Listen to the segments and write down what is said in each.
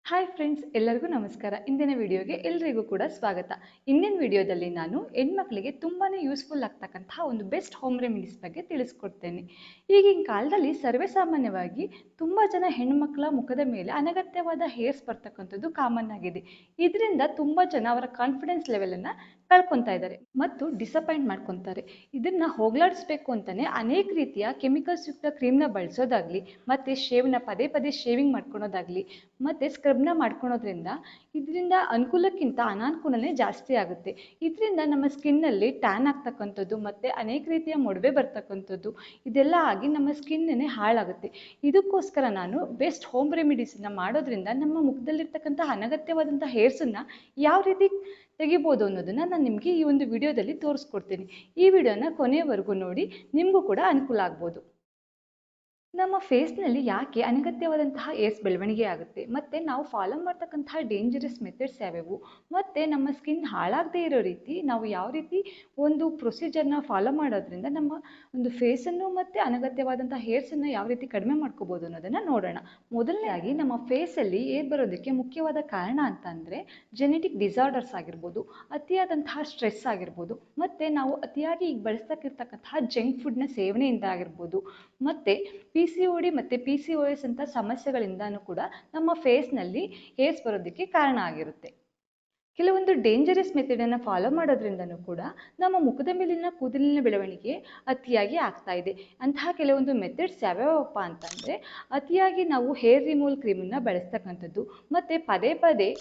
Hi friends, ಎಲ್ಲರಿಗೂ ನಮಸ್ಕಾರ. ಇಂದಿನ ವಿಡಿಯೋಗೆ ಎಲ್ರಿಗೂ ಕೂಡ ಸ್ವಾಗತ. ಇಂದಿನ ವಿಡಿಯೋದಲ್ಲಿ ನಾನು ಹೆಣ್ಮಕ್ಳಿಗೆ ತುಂಬಾ ಯೂಸ್ಫುಲ್ ಆಗ್ತಕ್ಕಂತಹ ಒಂದು ಬೆಸ್ಟ್ ಹೋಮ್ ರೆಮಿಡೀಸ್ ಬಗ್ಗೆ ತಿಳಿಸ್ಕೊಡ್ತೇನೆ. ಈಗಿನ ಕಾಲದಲ್ಲಿ ಸರ್ವೇಸಾಮಾನ್ಯವಾಗಿ ತುಂಬ ಜನ ಹೆಣ್ಮಕ್ಳ ಮುಖದ ಮೇಲೆ ಅನಗತ್ಯವಾದ ಹೇರ್ಸ್ ಬರ್ತಕ್ಕಂಥದ್ದು ಕಾಮನ್ ಆಗಿದೆ. ಇದರಿಂದ ತುಂಬ ಜನ ಅವರ ಕಾನ್ಫಿಡೆನ್ಸ್ ಲೆವೆಲನ್ನು ಕಳ್ಕೊತಾ ಇದ್ದಾರೆ ಮತ್ತು ಡಿಸಪಾಯಿಂಟ್ ಮಾಡ್ಕೊತಾರೆ. ಇದನ್ನು ಹೋಗಲಾಡಿಸ್ಬೇಕು ಅಂತಲೇ ಅನೇಕ ರೀತಿಯ ಕೆಮಿಕಲ್ಸ್ ಯುಕ್ತ ಕ್ರೀಮ್ನ ಬಳಸೋದಾಗಲಿ ಮತ್ತು ಶೇವ್ನ ಪದೇ ಪದೇ ಶೇವಿಂಗ್ ಮಾಡ್ಕೊಳೋದಾಗಲಿ ಮತ್ತು ಸ್ಕ್ರಬ್ನ ಮಾಡ್ಕೊಳೋದ್ರಿಂದ ಇದರಿಂದ ಅನುಕೂಲಕ್ಕಿಂತ ಅನಾನುಕೂಲನೇ ಜಾಸ್ತಿ ಆಗುತ್ತೆ. ಇದರಿಂದ ನಮ್ಮ ಸ್ಕಿನ್ನಲ್ಲಿ ಟ್ಯಾನ್ ಆಗ್ತಕ್ಕಂಥದ್ದು ಮತ್ತು ಅನೇಕ ರೀತಿಯ ಮೊಡವೆ ಬರ್ತಕ್ಕಂಥದ್ದು ಇದೆಲ್ಲ ಆಗಿ ನಮ್ಮ ಸ್ಕಿನ್ನೇ ಹಾಳಾಗುತ್ತೆ. ಇದಕ್ಕೋಸ್ಕರ ನಾನು ಬೆಸ್ಟ್ ಹೋಮ್ ರೆಮಿಡೀಸನ್ನು ಮಾಡೋದ್ರಿಂದ ನಮ್ಮ ಮುಖದಲ್ಲಿರ್ತಕ್ಕಂಥ ಅನಗತ್ಯವಾದಂಥ ಹೇರ್ಸನ್ನು ಯಾವ ರೀತಿ ತೆಗಿಬೋದು ಅನ್ನೋದನ್ನು ನಾನು ನಿಮಗೆ ಈ ಒಂದು ವಿಡಿಯೋದಲ್ಲಿ ತೋರಿಸ್ಕೊಡ್ತೀನಿ. ಈ ವಿಡಿಯೋನ ಕೊನೆಯವರೆಗೂ ನೋಡಿ, ನಿಮಗೂ ಕೂಡ ಅನುಕೂಲ ಆಗ್ಬೋದು. ನಮ್ಮ ಫೇಸ್ನಲ್ಲಿ ಯಾಕೆ ಅನಗತ್ಯವಾದಂತಹ ಏರ್ಸ್ ಬೆಳವಣಿಗೆ ಆಗುತ್ತೆ ಮತ್ತು ನಾವು ಫಾಲೋ ಮಾಡ್ತಕ್ಕಂತಹ ಡೇಂಜರಸ್ ಮೆಥಡ್ಸ್ ಯಾವ್ಯಾವು ಮತ್ತು ನಮ್ಮ ಸ್ಕಿನ್ ಹಾಳಾಗದೇ ಇರೋ ರೀತಿ ನಾವು ಯಾವ ರೀತಿ ಒಂದು ಪ್ರೊಸೀಜರ್ನ ಫಾಲೋ ಮಾಡೋದ್ರಿಂದ ನಮ್ಮ ಒಂದು ಫೇಸನ್ನು ಮತ್ತು ಅನಗತ್ಯವಾದಂಥ ಹೇರ್ಸನ್ನು ಯಾವ ರೀತಿ ಕಡಿಮೆ ಮಾಡ್ಕೋಬೋದು ಅನ್ನೋದನ್ನು ನೋಡೋಣ. ಮೊದಲನೇದಾಗಿ ನಮ್ಮ ಫೇಸಲ್ಲಿ ಏರ್ ಬರೋದಕ್ಕೆ ಮುಖ್ಯವಾದ ಕಾರಣ ಅಂತಂದರೆ ಜೆನೆಟಿಕ್ ಡಿಸಾರ್ಡರ್ಸ್ ಆಗಿರ್ಬೋದು, ಅತಿಯಾದಂತಹ ಸ್ಟ್ರೆಸ್ ಆಗಿರ್ಬೋದು ಮತ್ತು ನಾವು ಅತಿಯಾಗಿ ಈಗ ಬಳಸ್ತಕ್ಕಿರ್ತಕ್ಕಂತಹ ಜಂಕ್ ಫುಡ್ನ ಸೇವನೆಯಿಂದ ಆಗಿರ್ಬೋದು ಮತ್ತು PCOD ಮತ್ತು PCOS ಅಂತ ಸಮಸ್ಯೆಗಳಿಂದನೂ ಕೂಡ ನಮ್ಮ ಫೇಸ್ನಲ್ಲಿ ಹೇರ್ಸ್ ಬರೋದಕ್ಕೆ ಕಾರಣ ಆಗಿರುತ್ತೆ. ಕೆಲವೊಂದು ಡೇಂಜರಸ್ ಮೆಥಡನ್ನು ಫಾಲೋ ಮಾಡೋದ್ರಿಂದನೂ ಕೂಡ ನಮ್ಮ ಮುಖದ ಮೇಲಿನ ಕೂದಲಿನ ಬೆಳವಣಿಗೆ ಅತಿಯಾಗಿ ಆಗ್ತಾ ಇದೆ. ಅಂತಹ ಕೆಲವೊಂದು ಮೆಥಡ್ಸ್ ಯಾವ್ಯಾವಪ್ಪ ಅಂತಂದರೆ, ಅತಿಯಾಗಿ ನಾವು ಹೇರ್ ರಿಮೂವಲ್ ಕ್ರೀಮನ್ನು ಬಳಸ್ತಕ್ಕಂಥದ್ದು ಮತ್ತು ಪದೇ ಪದೇ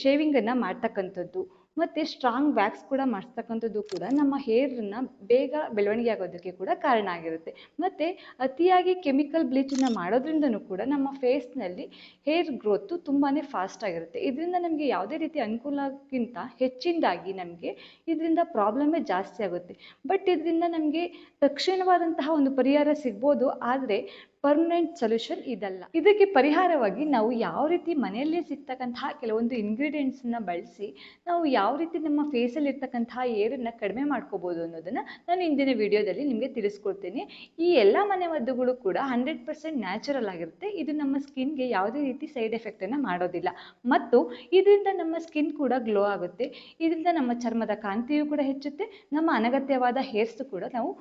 ಶೇವಿಂಗನ್ನು ಮಾಡ್ತಕ್ಕಂಥದ್ದು ಮತ್ತು ಸ್ಟ್ರಾಂಗ್ ವ್ಯಾಕ್ಸ್ ಕೂಡ ಮಾಡಿಸ್ತಕ್ಕಂಥದ್ದು ಕೂಡ ನಮ್ಮ ಹೇರನ್ನು ಬೇಗ ಬೆಳವಣಿಗೆ ಆಗೋದಕ್ಕೆ ಕೂಡ ಕಾರಣ ಆಗಿರುತ್ತೆ. ಮತ್ತು ಅತಿಯಾಗಿ ಕೆಮಿಕಲ್ ಬ್ಲೀಚನ್ನು ಮಾಡೋದ್ರಿಂದನೂ ಕೂಡ ನಮ್ಮ ಫೇಸ್ನಲ್ಲಿ ಹೇರ್ ಗ್ರೋತು ತುಂಬಾ ಫಾಸ್ಟ್ ಆಗಿರುತ್ತೆ. ಇದರಿಂದ ನಮಗೆ ಯಾವುದೇ ರೀತಿ ಅನುಕೂಲಕ್ಕಿಂತ ಹೆಚ್ಚಿನದಾಗಿ ನಮಗೆ ಇದರಿಂದ ಪ್ರಾಬ್ಲಮೇ ಜಾಸ್ತಿ ಆಗುತ್ತೆ. ಬಟ್ ಇದರಿಂದ ನಮಗೆ ತಕ್ಷಣವಾದಂತಹ ಒಂದು ಪರಿಹಾರ ಸಿಗ್ಬೋದು, ಆದರೆ ಪರ್ಮನೆಂಟ್ ಸೊಲ್ಯೂಷನ್ ಇದಲ್ಲ. ಇದಕ್ಕೆ ಪರಿಹಾರವಾಗಿ ನಾವು ಯಾವ ರೀತಿ ಮನೆಯಲ್ಲೇ ಸಿಗ್ತಕ್ಕಂತಹ ಕೆಲವೊಂದು ಇಂಗ್ರೀಡಿಯೆಂಟ್ಸನ್ನ ಬಳಸಿ ನಾವು ಯಾವ ರೀತಿ ನಮ್ಮ ಫೇಸಲ್ಲಿ ಇರ್ತಕ್ಕಂತಹ ಏರನ್ನು ಕಡಿಮೆ ಮಾಡ್ಕೋಬೋದು ಅನ್ನೋದನ್ನು ನಾನು ಇಂದಿನ ವಿಡಿಯೋದಲ್ಲಿ ನಿಮಗೆ ತಿಳಿಸ್ಕೊಡ್ತೀನಿ. ಈ ಎಲ್ಲ ಮನೆಮದ್ದುಗಳು ಕೂಡ 100% ನ್ಯಾಚುರಲ್ ಆಗಿರುತ್ತೆ. ಇದು ನಮ್ಮ ಸ್ಕಿನ್ಗೆ ಯಾವುದೇ ರೀತಿ ಸೈಡ್ ಎಫೆಕ್ಟನ್ನು ಮಾಡೋದಿಲ್ಲ ಮತ್ತು ಇದರಿಂದ ನಮ್ಮ ಸ್ಕಿನ್ ಕೂಡ ಗ್ಲೋ ಆಗುತ್ತೆ. ಇದರಿಂದ ನಮ್ಮ ಚರ್ಮದ ಕಾಂತಿಯು ಕೂಡ ಹೆಚ್ಚುತ್ತೆ, ನಮ್ಮ ಅನಗತ್ಯವಾದ ಹೇರ್ಸ್ ಕೂಡ ನಾವು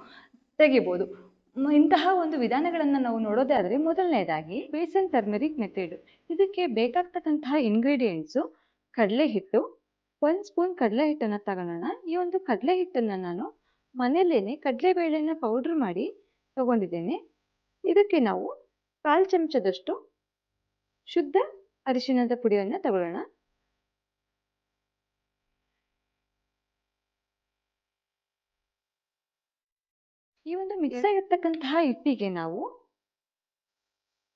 ತೆಗಿಬೋದು. ಇಂತಹ ಒಂದು ವಿಧಾನಗಳನ್ನು ನಾವು ನೋಡೋದಾದರೆ, ಮೊದಲನೇದಾಗಿ ಬೇಸನ್ ಟರ್ಮರಿಕ್ ಮೆಥಡ್. ಇದಕ್ಕೆ ಬೇಕಾಗ್ತಕ್ಕಂತಹ ಇಂಗ್ರೀಡಿಯೆಂಟ್ಸು ಕಡಲೆ ಹಿಟ್ಟು, 1 ಸ್ಪೂನ್ ಕಡಲೆ ಹಿಟ್ಟನ್ನು ತಗೊಳ್ಳೋಣ. ಈ ಒಂದು ಕಡಲೆ ಹಿಟ್ಟನ್ನು ನಾನು ಮನೆಯಲ್ಲೇ ಕಡಲೆಬೇಳೆನ ಪೌಡ್ರ್ ಮಾಡಿ ತಗೊಂಡಿದ್ದೇನೆ. ಇದಕ್ಕೆ ನಾವು 1/4 ಚಮಚದಷ್ಟು ಶುದ್ಧ ಅರಿಶಿಣದ ಪುಡಿಯನ್ನು ತಗೊಳ್ಳೋಣ. ಈ ಒಂದು ಮಿಕ್ಸ್ ಆಗಿರ್ತಕ್ಕಂತಹ ಹಿಟ್ಟಿಗೆ ನಾವು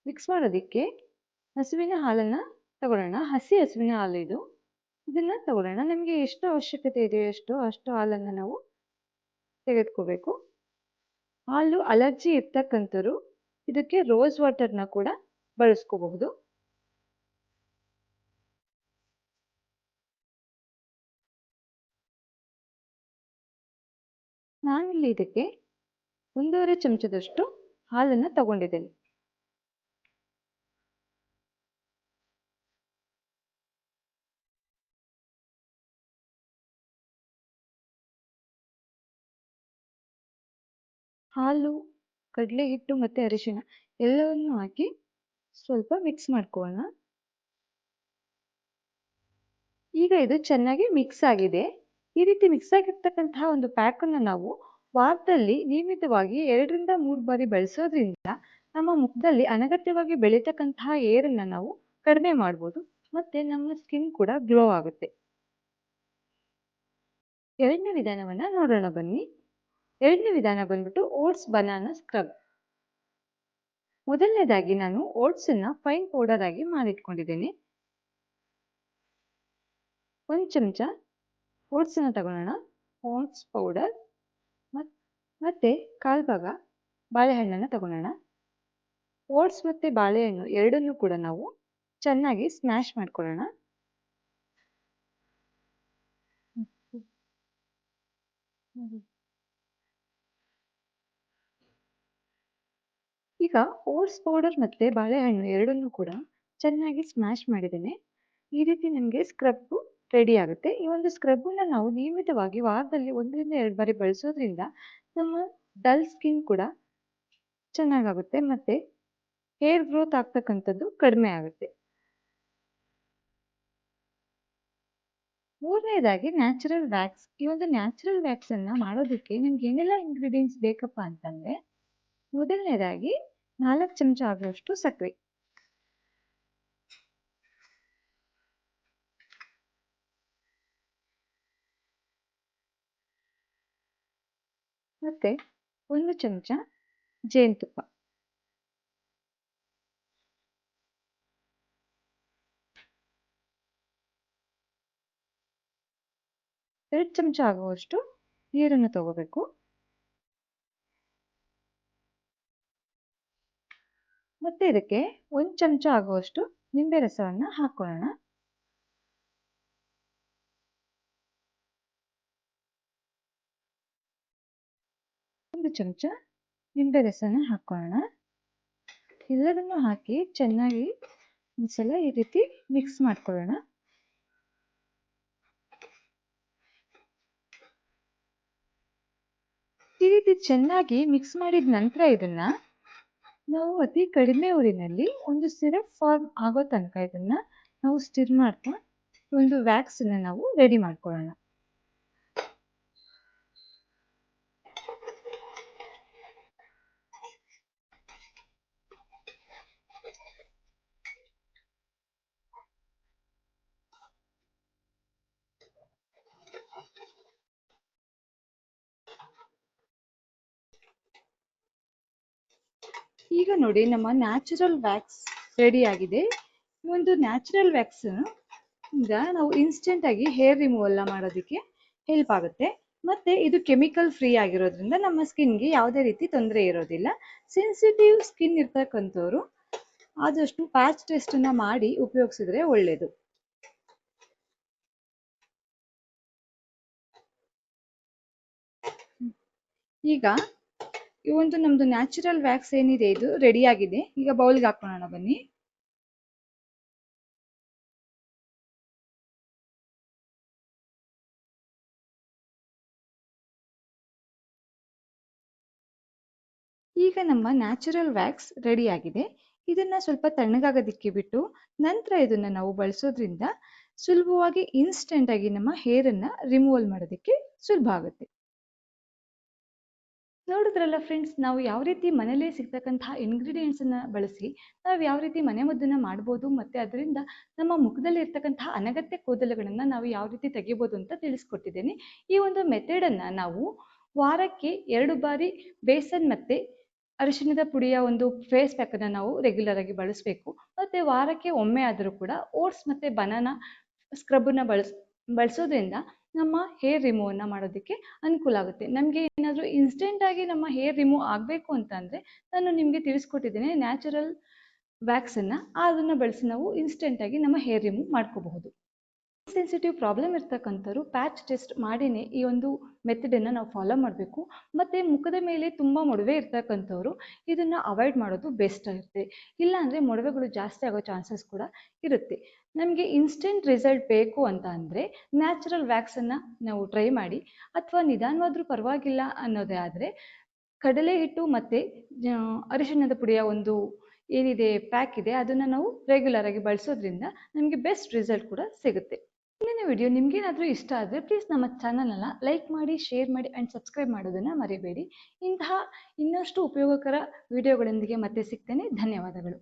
ಮಿಕ್ಸ್ ಮಾಡೋದಕ್ಕೆ ಹಸುವಿನ ಹಾಲನ್ನು ತಗೊಳ್ಳೋಣ. ಹಸಿ ಹಸುವಿನ ಹಾಲು ಇದು. ಇದನ್ನು ತಗೊಳ್ಳೋಣ. ನಮಗೆ ಎಷ್ಟು ಅವಶ್ಯಕತೆ ಇದೆಯೋ ಅಷ್ಟು ಹಾಲನ್ನು ನಾವು ತೆಗೆದುಕೋಬೇಕು. ಹಾಲು ಅಲರ್ಜಿ ಇರ್ತಕ್ಕಂಥವ್ರು ಇದಕ್ಕೆ ರೋಸ್ ವಾಟರ್ನ ಕೂಡ ಬಳಸ್ಕೋಬಹುದು. ನಾನಿಲ್ಲಿ ಇದಕ್ಕೆ 1.5 ಚಮಚದಷ್ಟು ಹಾಲನ್ನು ತಗೊಂಡಿದ್ದೇನೆ. ಹಾಲು, ಕಡಲೆ ಹಿಟ್ಟು ಮತ್ತು ಅರಿಶಿಣ ಎಲ್ಲವನ್ನು ಹಾಕಿ ಸ್ವಲ್ಪ ಮಿಕ್ಸ್ ಮಾಡ್ಕೊಳ್ಳೋಣ. ಈಗ ಇದು ಚೆನ್ನಾಗಿ ಮಿಕ್ಸ್ ಆಗಿದೆ. ಈ ರೀತಿ ಮಿಕ್ಸ್ ಆಗಿರ್ತಕ್ಕಂತಹ ಒಂದು ಪ್ಯಾಕನ್ನು ನಾವು ವಾರದಲ್ಲಿ ನಿಯಮಿತವಾಗಿ 2 ರಿಂದ 3 ಬಾರಿ ಬಳಸೋದ್ರಿಂದ ನಮ್ಮ ಮುಖದಲ್ಲಿ ಅನಗತ್ಯವಾಗಿ ಬೆಳೀತಕ್ಕಂತಹ ಏರನ್ನು ನಾವು ಕಡಿಮೆ ಮಾಡ್ಬೋದು ಮತ್ತು ನಮ್ಮ ಸ್ಕಿನ್ ಕೂಡ ಗ್ಲೋ ಆಗುತ್ತೆ. ಎರಡನೇ ವಿಧಾನವನ್ನು ನೋಡೋಣ ಬನ್ನಿ. ಎರಡನೇ ವಿಧಾನ ಬಂದ್ಬಿಟ್ಟು ಓಟ್ಸ್ ಬನಾನಾ ಸ್ಕ್ರಬ್. ಮೊದಲನೇದಾಗಿ ನಾನು ಓಟ್ಸನ್ನು ಫೈನ್ ಪೌಡರ್ ಆಗಿ ಮಾಡಿಟ್ಕೊಂಡಿದ್ದೇನೆ. 1 ಚಮಚ ಓಟ್ಸನ್ನು ತಗೊಳ್ಳೋಣ. ಓಟ್ಸ್ ಪೌಡರ್ ಮತ್ತು 1/4 ಭಾಗ ಬಾಳೆಹಣ್ಣನ್ನು ತಗೊಳ್ಳೋಣ. ಓಟ್ಸ್ ಮತ್ತು ಬಾಳೆಹಣ್ಣು ಎರಡನ್ನೂ ಕೂಡ ನಾವು ಚೆನ್ನಾಗಿ ಸ್ಮ್ಯಾಶ್ ಮಾಡ್ಕೊಳ್ಳೋಣ. ಈಗ ಓಟ್ಸ್ ಪೌಡರ್ ಮತ್ತು ಬಾಳೆಹಣ್ಣು ಎರಡನ್ನೂ ಕೂಡ ಚೆನ್ನಾಗಿ ಸ್ಮ್ಯಾಶ್ ಮಾಡಿದ್ದೇನೆ. ಈ ರೀತಿ ನಮಗೆ ಸ್ಕ್ರಬ್ಬು ರೆಡಿ ಆಗುತ್ತೆ. ಈ ಒಂದು ಸ್ಕ್ರಬ್ಬನ್ನ ನಾವು ನಿಯಮಿತವಾಗಿ ವಾರದಲ್ಲಿ 1 ರಿಂದ 2 ಬಾರಿ ಬಳಸೋದ್ರಿಂದ ನಮ್ಮ ಡಲ್ ಸ್ಕಿನ್ ಕೂಡ ಚೆನ್ನಾಗಾಗುತ್ತೆ ಮತ್ತೆ ಹೇರ್ ಗ್ರೋತ್ ಆಗ್ತಕ್ಕಂಥದ್ದು ಕಡಿಮೆ ಆಗುತ್ತೆ. ಮೂರನೇದಾಗಿ ನ್ಯಾಚುರಲ್ ವ್ಯಾಕ್ಸ್. ಈ ಒಂದು ನ್ಯಾಚುರಲ್ ವ್ಯಾಕ್ಸ್ ಅನ್ನ ಮಾಡೋದಕ್ಕೆ ನಿಮ್ಗೆ ಏನೆಲ್ಲ ಇಂಗ್ರೀಡಿಯೆಂಟ್ಸ್ ಬೇಕಪ್ಪ ಅಂತಂದ್ರೆ, ಮೊದಲನೇದಾಗಿ 4 ಚಮಚ ಆಗುವಷ್ಟು ಸಕ್ಕರೆ, ಮತ್ತೆ 1 ಚಮಚ ಜೇನುತುಪ್ಪ, 2 ಚಮಚ ಆಗುವಷ್ಟು ನೀರನ್ನು ತಗೋಬೇಕು. ಮತ್ತೆ ಇದಕ್ಕೆ 1 ಚಮಚ ಆಗುವಷ್ಟು ನಿಂಬೆ ರಸವನ್ನ ಹಾಕೊಳ್ಳೋಣ. ಒಂದು ಚಮಚ ನಿಂಬೆ ರಸನ ಹಾಕೊಳ್ಳೋಣ. ಎಲ್ಲದನ್ನು ಹಾಕಿ ಚೆನ್ನಾಗಿ ಒಂದ್ಸಲ ಈ ರೀತಿ ಮಿಕ್ಸ್ ಮಾಡ್ಕೊಳ್ಳೋಣ. ಈ ರೀತಿ ಚೆನ್ನಾಗಿ ಮಿಕ್ಸ್ ಮಾಡಿದ ನಂತರ ಇದನ್ನ ನಾವು ಅತಿ ಕಡಿಮೆ ಊರಿನಲ್ಲಿ ಒಂದು ಸಿರಪ್ ಫಾರ್ಮ್ ಆಗೋ ತನಕ ಇದನ್ನ ನಾವು ಸ್ಟಿರ್ ಮಾಡ್ತಾ ಒಂದು ವ್ಯಾಕ್ಸ್ ಅನ್ನ ನಾವು ರೆಡಿ ಮಾಡ್ಕೊಳ್ಳೋಣ. ಈಗ ನೋಡಿ ನಮ್ಮ ನ್ಯಾಚುರಲ್ ವ್ಯಾಕ್ಸ್ ರೆಡಿ ಆಗಿದೆ. ಈ ಒಂದು ನ್ಯಾಚುರಲ್ ವ್ಯಾಕ್ಸ್ ಇಂದ ನಾವು ಇನ್ಸ್ಟೆಂಟ್ ಆಗಿ ಹೇರ್ ರಿಮೂವಲ್ ಮಾಡೋದಕ್ಕೆ ಹೆಲ್ಪ್ ಆಗುತ್ತೆ. ಮತ್ತೆ ಇದು ಕೆಮಿಕಲ್ ಫ್ರೀ ಆಗಿರೋದ್ರಿಂದ ನಮ್ಮ ಸ್ಕಿನ್ಗೆ ಯಾವುದೇ ರೀತಿ ತೊಂದರೆ ಇರೋದಿಲ್ಲ. ಸೆನ್ಸಿಟಿವ್ ಸ್ಕಿನ್ ಇರ್ತಕ್ಕಂಥವ್ರು ಆದಷ್ಟು ಪ್ಯಾಚ್ ಟೆಸ್ಟ್ ಅನ್ನ ಮಾಡಿ ಉಪಯೋಗಿಸಿದ್ರೆ ಒಳ್ಳೇದು. ಈಗ ಈ ಒಂದು ನಮ್ದು ನ್ಯಾಚುರಲ್ ವ್ಯಾಕ್ಸ್ ಏನಿದೆ ಇದು ರೆಡಿ ಆಗಿದೆ. ಈಗ ಬೌಲ್ಗೆ ಹಾಕೋಣ ಬನ್ನಿ. ಈಗ ನಮ್ಮ ನ್ಯಾಚುರಲ್ ವ್ಯಾಕ್ಸ್ ರೆಡಿ ಆಗಿದೆ. ಇದನ್ನ ಸ್ವಲ್ಪ ತಣ್ಣಗಾಗೋದಿಕ್ಕೆ ಬಿಟ್ಟು ನಂತರ ಇದನ್ನ ನಾವು ಬಳಸೋದ್ರಿಂದ ಸುಲಭವಾಗಿ ಇನ್ಸ್ಟೆಂಟ್ ಆಗಿ ನಮ್ಮ ಹೇರ್ ಅನ್ನ ರಿಮೂವಲ್ ಮಾಡೋದಕ್ಕೆ ಸುಲಭ ಆಗುತ್ತೆ. ನೋಡಿದ್ರಲ್ಲ ಫ್ರೆಂಡ್ಸ್, ನಾವು ಯಾವ ರೀತಿ ಮನೇಲೇ ಸಿಗ್ತಕ್ಕಂತಹ ಇಂಗ್ರೀಡಿಯೆಂಟ್ಸ್ ಅನ್ನ ಬಳಸಿ ನಾವು ಯಾವ ರೀತಿ ಮನೆಮದ್ದನ್ನ ಮಾಡ್ಬೋದು, ಮತ್ತೆ ಅದರಿಂದ ನಮ್ಮ ಮುಖದಲ್ಲಿ ಇರ್ತಕ್ಕಂತಹ ಅನಗತ್ಯ ಕೂದಲುಗಳನ್ನ ನಾವು ಯಾವ ರೀತಿ ತೆಗಿಬೋದು ಅಂತ ತಿಳಿಸ್ಕೊಟ್ಟಿದ್ದೇನೆ. ಈ ಒಂದು ಮೆಥಡ್ ಅನ್ನ ನಾವು ವಾರಕ್ಕೆ 2 ಬಾರಿ ಬೇಸನ್ ಮತ್ತೆ ಅರಿಶಿಣದ ಪುಡಿಯ ಒಂದು ಫೇಸ್ ಪ್ಯಾಕ್ ಅನ್ನ ನಾವು ರೆಗ್ಯುಲರ್ ಆಗಿ ಬಳಸಬೇಕು. ಮತ್ತೆ ವಾರಕ್ಕೆ ಒಮ್ಮೆ ಆದರೂ ಕೂಡ ಓಟ್ಸ್ ಮತ್ತೆ ಬನಾನಾ ಸ್ಕ್ರಬ್ ನ ಬಳಸೋದ್ರಿಂದ ನಮ್ಮ ಹೇರ್ ರಿಮೂವ್ ಅನ್ನ ಮಾಡೋದಕ್ಕೆ ಅನುಕೂಲ ಆಗುತ್ತೆ. ನಮಗೆ ಏನಾದರೂ ಇನ್ಸ್ಟೆಂಟ್ ಆಗಿ ನಮ್ಮ ಹೇರ್ ರಿಮೂವ್ ಆಗಬೇಕು ಅಂತ ಅಂದ್ರೆ ನಾನು ನಿಮಗೆ ತಿಳಿಸ್ಕೊಟ್ಟಿದ್ದೇನೆ ನ್ಯಾಚುರಲ್ ವ್ಯಾಕ್ಸ್ ಅನ್ನ, ಅದನ್ನ ಬಳಸಿ ನಾವು ಇನ್ಸ್ಟೆಂಟ್ ಆಗಿ ನಮ್ಮ ಹೇರ್ ರಿಮೂವ್ ಮಾಡ್ಕೋಬಹುದು. ಸೆನ್ಸಿಟಿವ್ ಪ್ರಾಬ್ಲಮ್ ಇರ್ತಕ್ಕಂಥವ್ರು ಪ್ಯಾಚ್ ಟೆಸ್ಟ್ ಮಾಡಿನೇ ಈ ಒಂದು ಮೆಥಡ್ ಅನ್ನ ನಾವು ಫಾಲೋ ಮಾಡಬೇಕು. ಮತ್ತೆ ಮುಖದ ಮೇಲೆ ತುಂಬಾ ಮೊಡವೆ ಇರ್ತಕ್ಕಂಥವ್ರು ಇದನ್ನ ಅವಾಯ್ಡ್ ಮಾಡೋದು ಬೆಸ್ಟ್ ಆಗುತ್ತೆ. ಇಲ್ಲ ಅಂದ್ರೆ ಮೊಡವೆಗಳು ಜಾಸ್ತಿ ಆಗೋ ಚಾನ್ಸಸ್ ಕೂಡ ಇರುತ್ತೆ. ನಮಗೆ ಇನ್ಸ್ಟೆಂಟ್ ರಿಸಲ್ಟ್ ಬೇಕು ಅಂತ ಅಂದ್ರೆ ನ್ಯಾಚುರಲ್ ವ್ಯಾಕ್ಸ್ ಅನ್ನ ನಾವು ಟ್ರೈ ಮಾಡಿ, ಅಥವಾ ನಿಧಾನವಾದ್ರೂ ಪರವಾಗಿಲ್ಲ ಅನ್ನೋದೇ ಆದ್ರೆ ಕಡಲೆ ಹಿಟ್ಟು ಮತ್ತೆ ಅರಿಶಿಣದ ಪುಡಿಯ ಒಂದು ಏನಿದೆ ಪ್ಯಾಕ್ ಇದೆ ಅದನ್ನ ನಾವು ರೆಗ್ಯುಲರ್ ಆಗಿ ಬಳಸೋದ್ರಿಂದ ನಮಗೆ ಬೆಸ್ಟ್ ರಿಸಲ್ಟ್ ಕೂಡ ಸಿಗುತ್ತೆ. ಇಂದಿನ ವಿಡಿಯೋ ನಿಮ್ಗೇನಾದ್ರೂ ಇಷ್ಟ ಆದರೆ ಪ್ಲೀಸ್ ನಮ್ಮ ಚಾನಲನ್ನು ಲೈಕ್ ಮಾಡಿ, ಶೇರ್ ಮಾಡಿ ಆ್ಯಂಡ್ ಸಬ್ಸ್ಕ್ರೈಬ್ ಮಾಡೋದನ್ನು ಮರಿಬೇಡಿ. ಇಂತಹ ಇನ್ನಷ್ಟು ಉಪಯೋಗಕರ ವಿಡಿಯೋಗಳೊಂದಿಗೆ ಮತ್ತೆ ಸಿಗ್ತೇನೆ. ಧನ್ಯವಾದಗಳು.